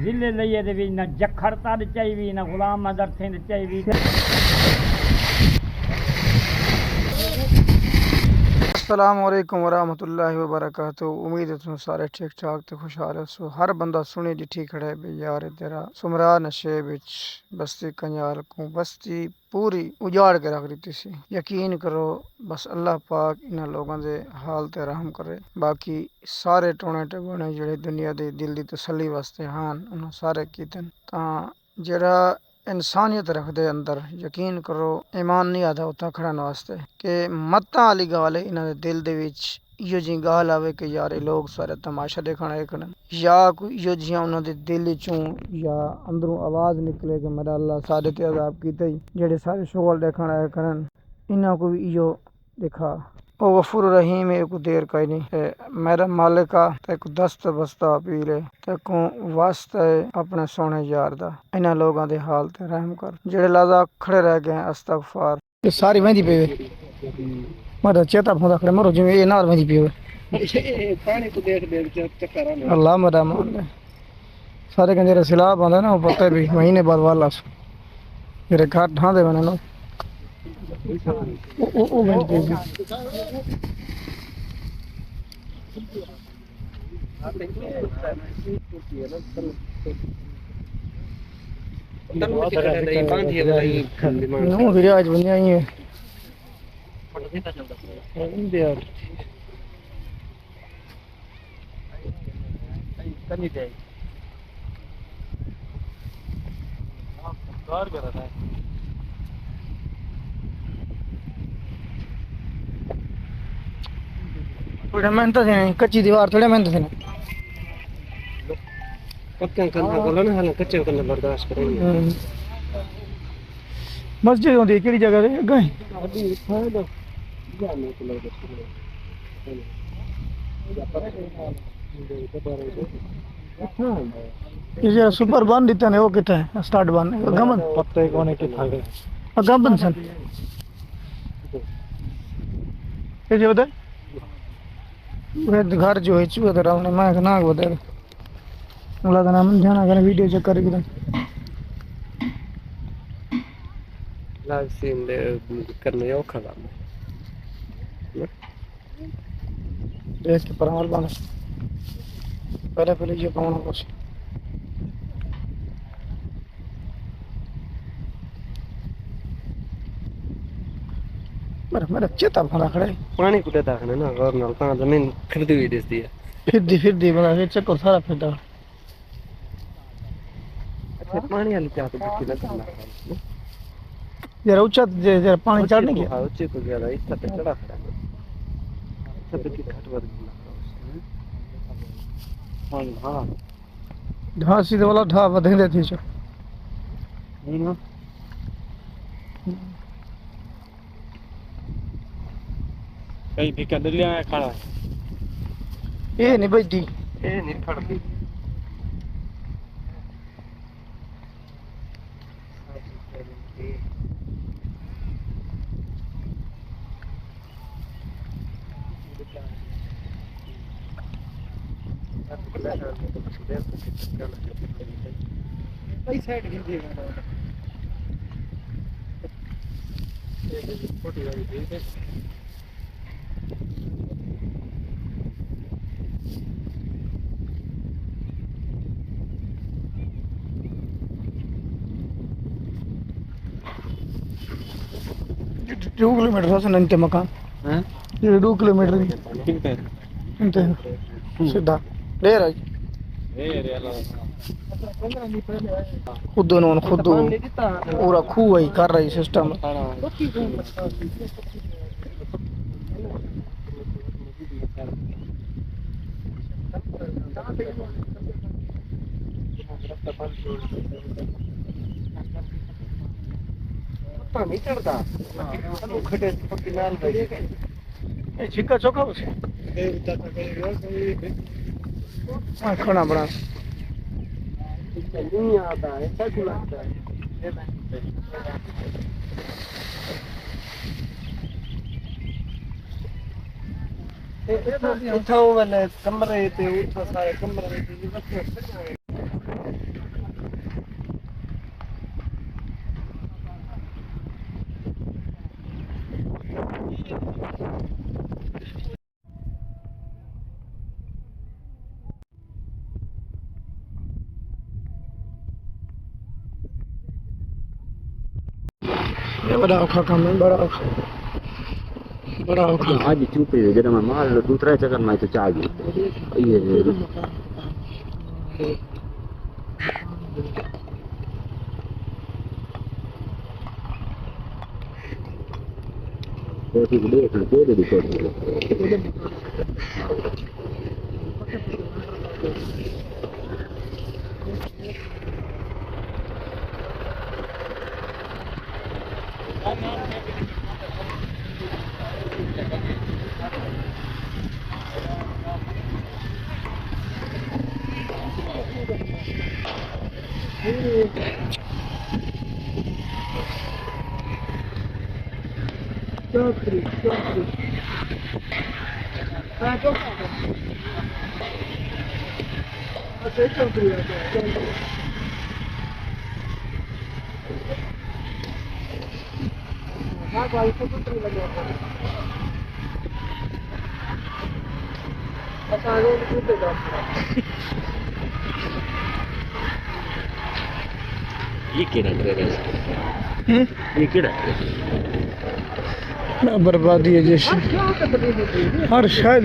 ढिले लइए दे भी ना जखर तद चाहिए ना गुलाम अदर थिंद चाहिए। अस्सलाम वालेकुम वरहमतुल्लाहि वबरकातुहू। उम्मीद है तुम सारे ठीक ठाक ते खुशहाल हो। हर बंदा सुनी जिठी खड़ा है भी यार तेरा सुमरा नशे बिच बस्ती कंजाल को बस्ती पूरी उजाड़ के रख दी सी। यकीन करो बस अल्लाह पाक इन्हां लोगों दे हाल ते रहम करे। बाकी सारे टोने टबोने जेड़े दुनिया दे दिल दी तसल्ली वास्ते हान उन्हां सारे कीतन तां जेड़ा इंसानियत रखदे अंदर यकीन करो ईमान नहीं आता उत्थां खड़न वास्ते कि मत्तां आह्ली गल्ल है इन्हां दे दिल दे विच इहो जी गल्ल आवे कि यार एह् लोग सारे तमाशा देखण आए खड़न या कोई इहो जियां उन्हां दे दिल चों या अंदरों आवाज़ निकले कि मेरा अल्लाह सारे ते अज़ाब कीते जेड़े सारे शोल देखण आए खड़न इन्हां को भी इहो दिखा ओ गफूर रहीम है को देर कोई नहीं मेरा मालिका ते को दस्त बस्ता अपील है ते को वास्ते अपने सोने यार दा इन्हां लोगां दे हाल ते रहम कर जेड़े लाजा खड़े रह गए अस्तगफार ये सारी वंदी पे मर चेता फोंदा खड़े मरो जिवें ये नाल वंदी पे पानी को देख चक्कर आने अल्लाह मदा मान ले सारे के जेरे सिलाब आंदा ना वो पता भी महीने बाद वाला मेरे घर ढांदे बने ना ओ वंदी पे no video आज बनिया ही है यार कनी दे कार कर रहा है थोड़ा मेहनत से नहीं कच्ची दीवार थोड़ा मेहनत से नहीं पक्का करना बोलो ना हाल कच्चे करना बर्दाश्त करेंगे मस्जिद होती है केड़ी जगह रे गए अभी फायदा जाने को लग ये सुपर बन देता है वो कितना है स्टार्ट बन गमन पत्ते कोने के था गमन सन ये जो उधर वे घर जो है चूहे तो रावण मैं नाग बदल उला का नाम जाना करने वीडियो चेक कर एकदम लाइव सीन करने औखा काम है देख के पर हाल बना पहले ये पाना कुछ मेरा चेता भरा खड़े पानी कुटे दाखने ना और नाल ता जमीन खरीदी हुई दिसदी है फिरदी बना फिर चक्कर सारा फिरदा अच्छा पानी वाली चाह तो बिल्कुल करना जरा ऊंचा जरा पानी चढ़ने की हां ऊंचे को ज्यादा इतना पे चढ़ा खड़ा सब की घटवा हां ढा सीधे वाला ढा बधे देती छो ना कहीं भी कर लिया है खड़ा ये नहीं बजती ये नहीं फड़ती कई साइड हिंदी में छोटी वाली ठीक है टू किलोमीटर से नंते मकान हैं ये 2 किलोमीटर ठीक है इंते सीधा देर है खुद उन्होंने खुद पूरा खूह ही कर रही सिस्टम नहीं चढ़ता छिक्का चौका खाना बना नहीं आता है ऐसा क्यों लगता है इतना वाले कमरे थे उठा सारे कमरे थे ये बड़ा औखा काम है, बड़ा औखा। आज चुपे जरा मैं मार लो दूसरा चक्कर में तो चाह गई ये तो ठीक देख लो दे दे छोड़ ये केड़ा ड्रेस ये केड़ा ना बर्बादी है जैसे हर शायद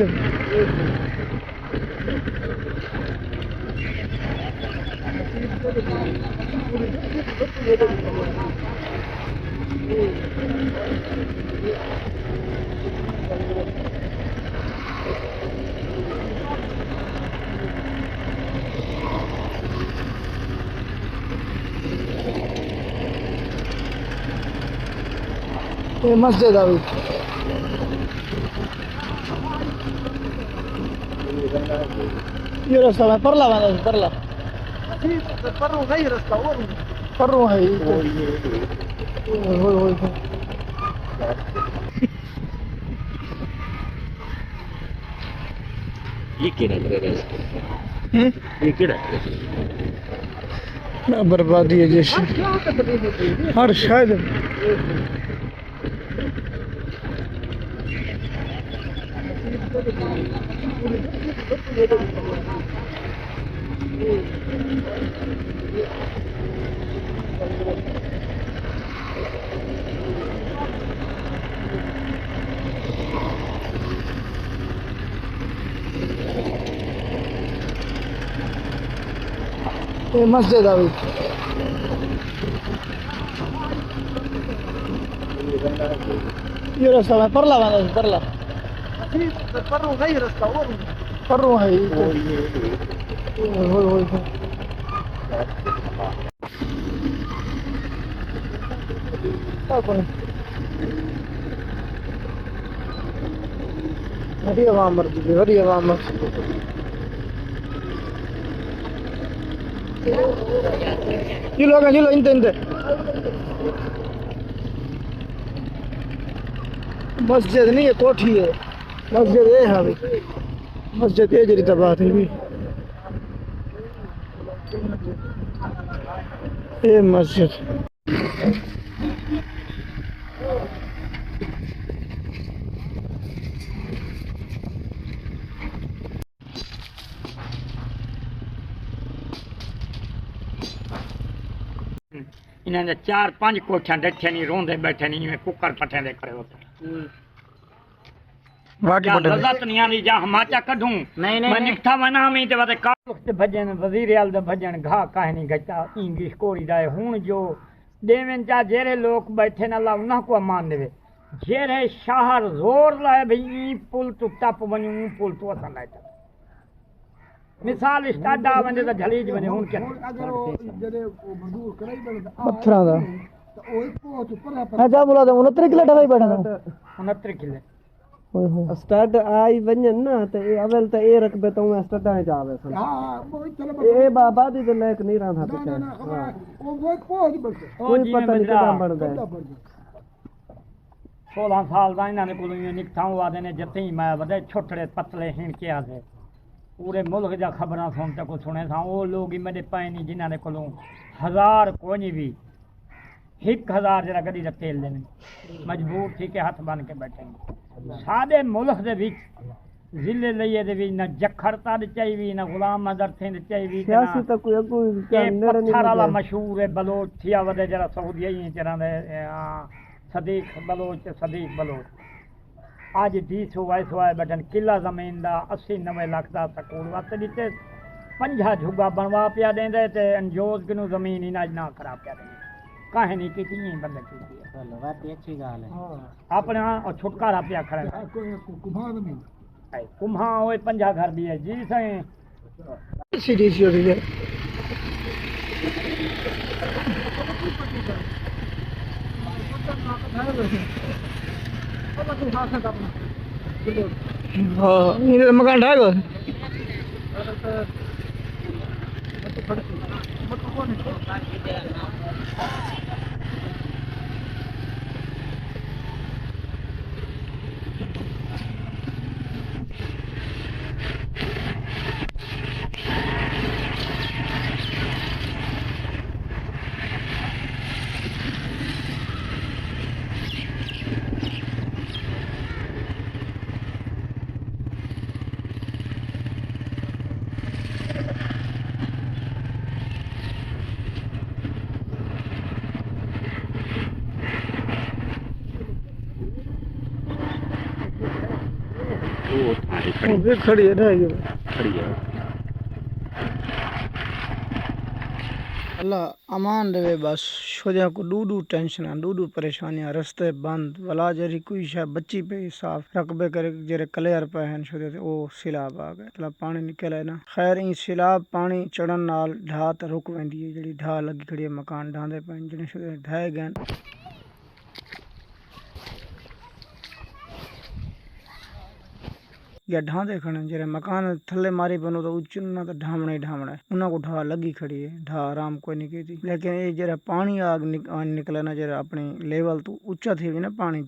ये मस्जिद अभी ये रास्ता में परला बना है, परला पररू नहीं रास्ता और पररू है ओए ये केड़ा ड्रेस ये केड़ा ना बर्बादी है जैसे हर शायद ये मस्जिद अभी ये रास्ता में परला बना है, परला पररू नहीं रास्ता और पररू है ओए ਵਧੀਆ ਆਵਾਮ ਮਰਦੀ ਵਧੀਆ ਆਵਾਮ ये लोग इंते मस्जिद नहीं है कोठी है मस्जिद ये है अभी मस्जिद ये जरी बात है भी ये मस्जिद इन्हें 4-5 कोठियां डटे नहीं रोंदे बैठे नहीं में कुकर पटे दे करे होते बाकी लज़त नहीं आनी जा हमाचा कढूं मैं निकथा वना में ते वते का भजन वजीर आल दे भजन घा काहे नहीं गचा इंग्लिश कोरी दाए हुन जो देवन चा जेरे लोग बैठे न अल्लाह उन्हां को मान देवे जेरे शहर जोर लाए भई पुल तू टप वणू पुल तू असन लाए मिसाल स्टाडा वने त झलीज वने हुन के पत्थरा दा अच्छा बोला तो 69 किलो ढवाई बैठा था 69 किलो ओए हो स्टड आई वंजन ना ते अवल ते ए रकबे तो मैं स्टड आ जावे सन हां ए बाबा दी ते लायक नहीं रहा था ओ वो कोई पता नहीं क्या बनदा है 16 साल दा इन्हां ने कोलों निकथां वादे ने जते ही मैं वदे छोटड़े पतले हिण के आदे पूरे मुल्क जा खबरां सुन तक सुने था वो लोग ही मेरे पाए नहीं जिन्हां ने कोलों 1000 कोई भी 1000 जरा गड्डी दा तेल देने मजबूर थी के हाथ बन के बैठे सादे मुल्क दे विच जिले लइए दे विच ना जखरता दे चाहिए ना गुलाम अदर थिंद चाहिए सियासी तक कोई क्या नेड़े नहीं वाला मशहूर है बलोच थिया वदे जरा सऊदी ही चरा दे सदीक बलोच ते सदीक बलोच अज 200 वायसवाए बटन किला ज़मीन दा 80-90 लाख दा सकूल वक्त दिते 50 झुग्गा बनवा पिया देंदे ते अंजोज किनू ज़मीन इना ना खराब पिया देंदे कहानी की तीन बंदे की चलो बात अच्छी गाल है अपना और छुटकारा पिया खड़ा कुम्हा ओए 50 घर भी है जी सही सीधी सी हो रही है हाँ ये मकान ढाक वो थारी खड़ी है ढाई खड़ी है अल्लाह अमान देवे बस छोजा को डूडू टेंशन डूडू परेशानियां रास्ते बंद वला जरी कोई शा बच्ची पे साफ रकबे करे जरे क्लियर पे हैं छोजे ते ओ सिलाब आ गए मतलब पानी निकल है ना खैर ई सिलाब पानी चढ़न नाल ढा ते रुक वेंदी है जड़ी ढा लगी खड़ी है मकान ढांदे पे जने छोजे ढाए गए या ढांदे खड़े जरे मकान थल्ले मारी बनो तो उचना तो ढामना ही ढामना है उन्हें को ढा लगी खड़ी है ढा आराम कोई नहीं की थी लेकिन ये जरा पानी आग निकले ना जरा अपनी लेवल तो ऊंचा थी भी ना पानी